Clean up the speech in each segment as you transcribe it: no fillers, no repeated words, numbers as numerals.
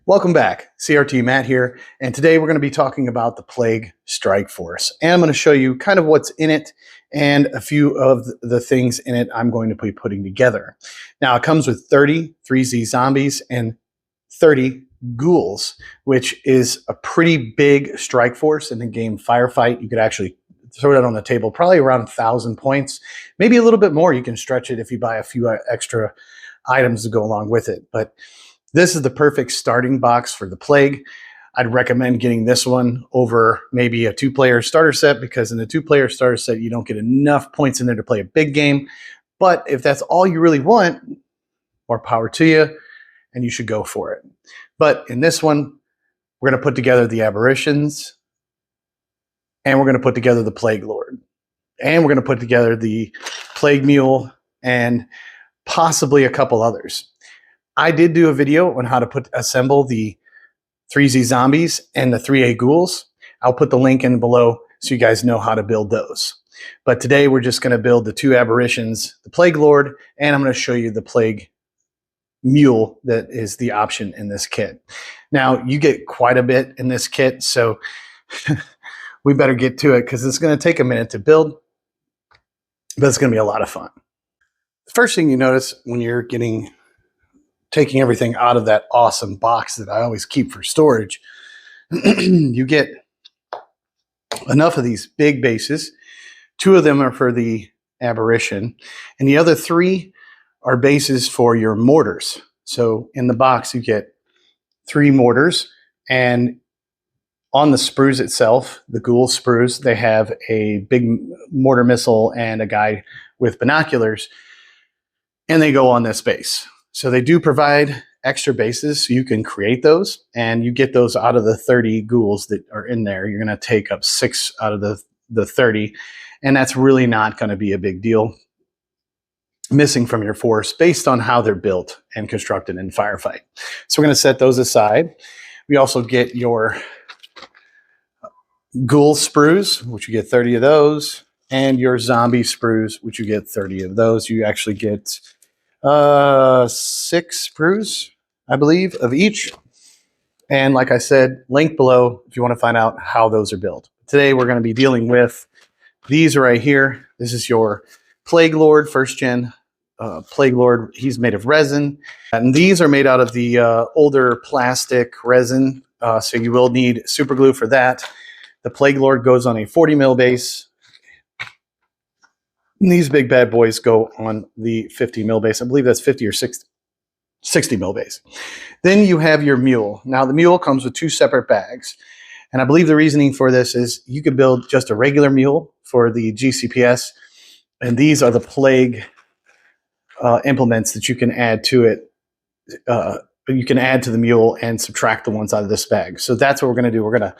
Welcome back. CRT Matt here, and today we're going to be talking about the Plague Strike Force. And I'm going to show you kind of what's in it and a few of the things in it I'm going to be putting together. Now, it comes with 30 3Z zombies and 30 ghouls, which is a pretty big strike force in the game Firefight. You could actually throw that on the table, probably around 1,000 points, maybe a little bit more. You can stretch it if you buy a few extra items to go along with it. But this is the perfect starting box for the Plague. I'd recommend getting this one over maybe a two-player starter set, because in the two-player starter set, you don't get enough points in there to play a big game. But if that's all you really want, more power to you, and you should go for it. But in this one, we're going to put together the Aberrations, and we're going to put together the Plague Lord, and we're going to put together the Plague Mule, and possibly a couple others. I did do a video on how to assemble the 3Z zombies and the 3A ghouls. I'll put the link in below so you guys know how to build those. But today we're just going to build the two Aberrations, the Plague Lord, and I'm going to show you the Plague Mule that is the option in this kit. Now, you get quite a bit in this kit, so we better get to it because it's going to take a minute to build, but it's going to be a lot of fun. The first thing you notice when you're taking everything out of that awesome box that I always keep for storage, you get enough of these big bases. 2 of them are for the Aberration, and the other 3 are bases for your mortars. So in the box, you get 3 mortars, and on the sprues itself, the ghoul sprues, they have a big mortar missile and a guy with binoculars, and they go on this base. So they do provide extra bases, so you can create those, and you get those out of the 30 ghouls that are in there. You're going to take up 6 out of the 30, and that's really not going to be a big deal missing from your force based on how they're built and constructed in Firefight. So we're going to set those aside. We also get your ghoul sprues, which you get 30 of those, and your zombie sprues, which you get 30 of those. You actually get 6 sprues, I believe, of each. And like I said, link below if you want to find out how those are built. Today we're going to be dealing with these right here. This is your Plague Lord, first gen Plague Lord. He's made of resin. And these are made out of the older plastic resin. So you will need super glue for that. The Plague Lord goes on a 40 mil base. And these big bad boys go on the 50 mil base. I believe that's 50 or 60 mil base. Then you have your mule. Now the mule comes with 2 separate bags. And I believe the reasoning for this is you could build just a regular mule for the GCPS. And these are the Plague implements that you can add to it. You can add to the mule and subtract the ones out of this bag. So that's what we're going to do. We're going to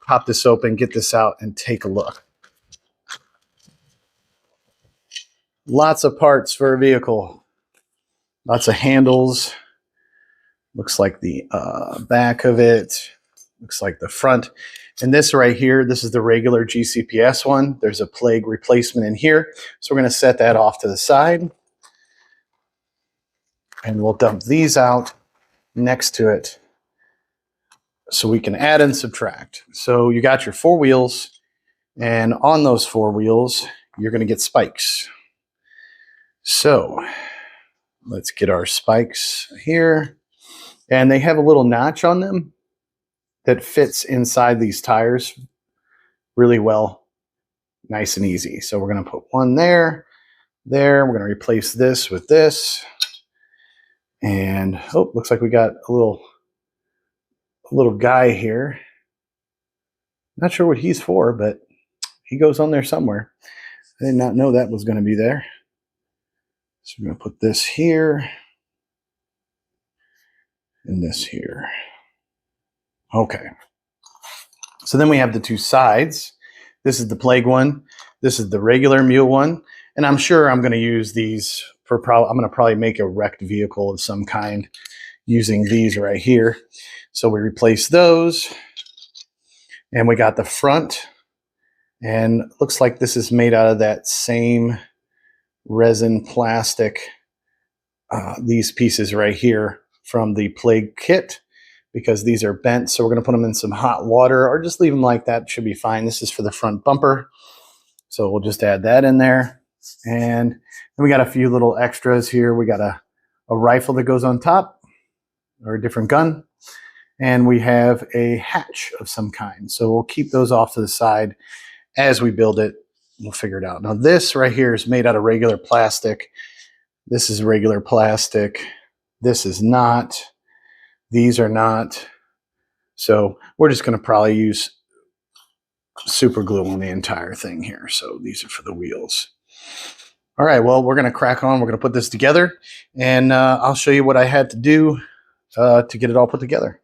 pop this open, get this out, and take a look. Lots of parts for a vehicle. Lots of handles. Looks like the back of it. Looks like the front. And this right here, this is the regular GCPS one. There's a Plague replacement in here. So we're going to set that off to the side. And we'll dump these out next to it so we can add and subtract. So you got your 4 wheels. And on those 4 wheels, you're going to get spikes. So let's get our spikes here. And they have a little notch on them that fits inside these tires really well, nice and easy. So we're going to put one there. We're going to replace this with this. And oh, looks like we got a little guy here. Not sure what he's for, but he goes on there somewhere. I did not know that was going to be there. So we're going to put this here and this here. Okay. So then we have the 2 sides. This is the Plague one. This is the regular mule one. And I'm sure I'm going to use these for I'm going to probably make a wrecked vehicle of some kind using these right here. So we replace those. And we got the front. And it looks like this is made out of that same resin plastic, these pieces right here from the Plague kit. because these are bent. So we're going to put them in some hot water or just leave them like that. Should be fine. This is for the front bumper. So we'll just add that in there. And then we got a few little extras here. We got a rifle that goes on top, or a different gun. And we have a hatch of some kind. So we'll keep those off to the side as we build it. We'll figure it out. Now this right here is made out of regular plastic. This is regular plastic. This is not. These are not. So we're just going to probably use super glue on the entire thing here. So these are for the wheels. All right, well, we're going to crack on. We're going to put this together, and I'll show you what I had to do to get it all put together.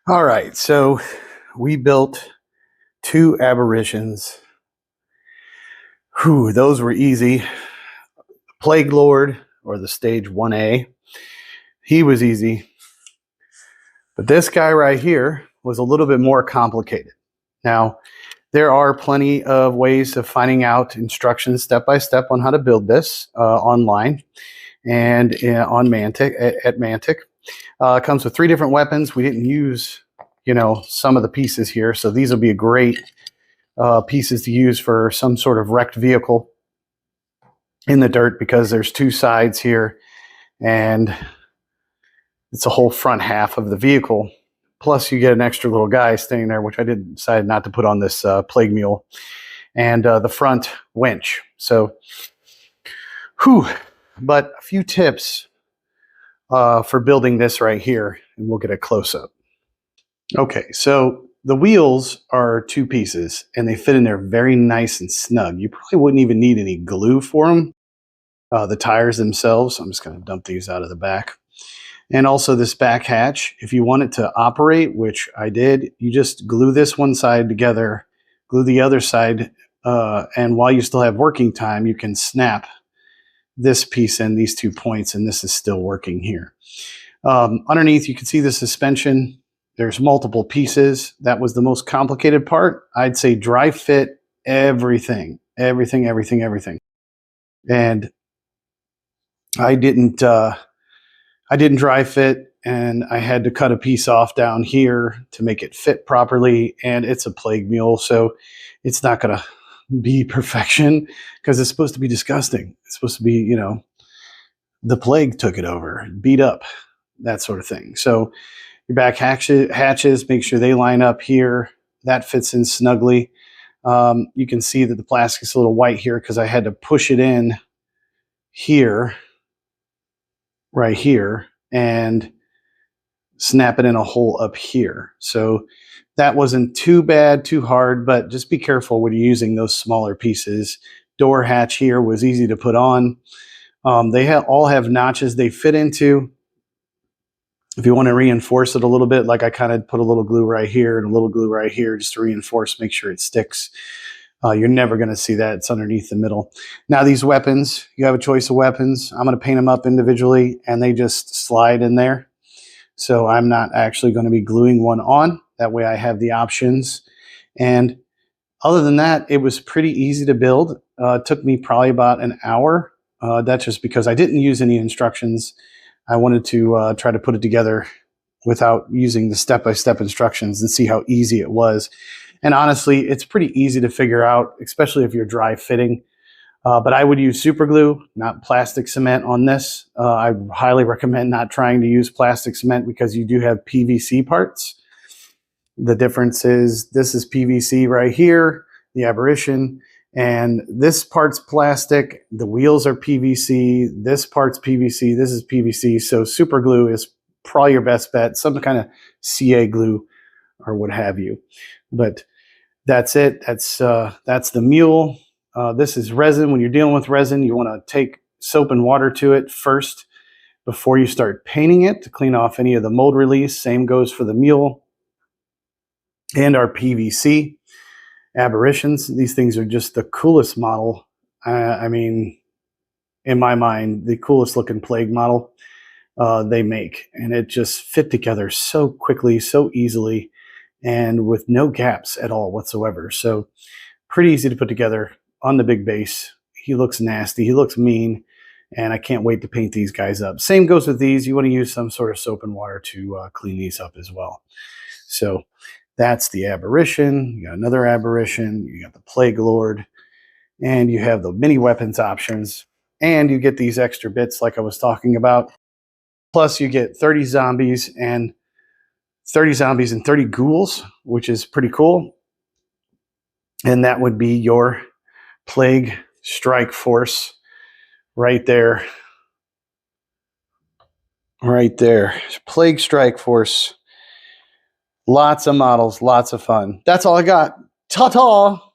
All right, so we built 2 aberrations. Whew, those were easy. Plague Lord, or the stage 1A, he was easy. But this guy right here was a little bit more complicated. Now, there are plenty of ways of finding out instructions step by step on how to build this online and on Mantic, at Mantic. It comes with 3 different weapons. We didn't use you know, some of the pieces here. So these will be a great pieces to use for some sort of wrecked vehicle in the dirt, because there's two sides here and it's a whole front half of the vehicle. Plus you get an extra little guy staying there, which I decided not to put on this plague mule, and the front winch. So, whew. But a few tips for building this right here, and we'll get a close-up. Okay, so the wheels are two pieces, and they fit in there very nice and snug. You probably wouldn't even need any glue for them. The tires themselves, I'm just going to dump these out of the back. And also this back hatch, if you want it to operate, which I did, you just glue this one side together, glue the other side, and while you still have working time, you can snap this piece in, these 2 points, and this is still working here. Underneath, you can see the suspension. There's multiple pieces. That was the most complicated part. I'd say dry fit everything. And I didn't dry fit, and I had to cut a piece off down here to make it fit properly. And it's a plague mule, so it's not going to be perfection because it's supposed to be disgusting. It's supposed to be, you know, the plague took it over, beat up, that sort of thing. So your back hatches, make sure they line up here. That fits in snugly. You can see that the plastic's a little white here because I had to push it in here, right here, and snap it in a hole up here. So that wasn't too bad, too hard, but just be careful when you're using those smaller pieces. Door hatch here was easy to put on. They all have notches they fit into. If you want to reinforce it a little bit, like I kind of put a little glue right here and a little glue right here just to reinforce, make sure it sticks. You're never going to see that. It's underneath the middle. Now these weapons, you have a choice of weapons. I'm going to paint them up individually, and they just slide in there. So I'm not actually going to be gluing one on. That way I have the options. And other than that, it was pretty easy to build. It took me probably about an hour. That's just because I didn't use any instructions. I wanted to try to put it together without using the step-by-step instructions and see how easy it was. And honestly, it's pretty easy to figure out, especially if you're dry fitting. But I would use super glue, not plastic cement on this. I highly recommend not trying to use plastic cement because you do have PVC parts. The difference is this is PVC right here, the aberration, and this part's plastic. The wheels are PVC. This part's PVC. This is PVC. So super glue is probably your best bet. Some kind of CA glue or what have you. But that's it. That's the mule. This is resin. When you're dealing with resin, you want to take soap and water to it first before you start painting it to clean off any of the mold release. Same goes for the mule and our PVC aberrations. These things are just the coolest model. I mean, in my mind, the coolest looking plague model they make. And it just fit together so quickly, so easily, and with no gaps at all whatsoever. So pretty easy to put together on the big base. He looks nasty. He looks mean. And I can't wait to paint these guys up. Same goes with these. You want to use some sort of soap and water to clean these up as well. So that's the aberration. You got another aberration. You got the plague lord. And you have the mini weapons options. And you get these extra bits like I was talking about. Plus you get 30 zombies and 30 ghouls, which is pretty cool. And that would be your plague strike force right there. Right there. Plague strike force. Lots of models, lots of fun. That's all I got. Ta-ta!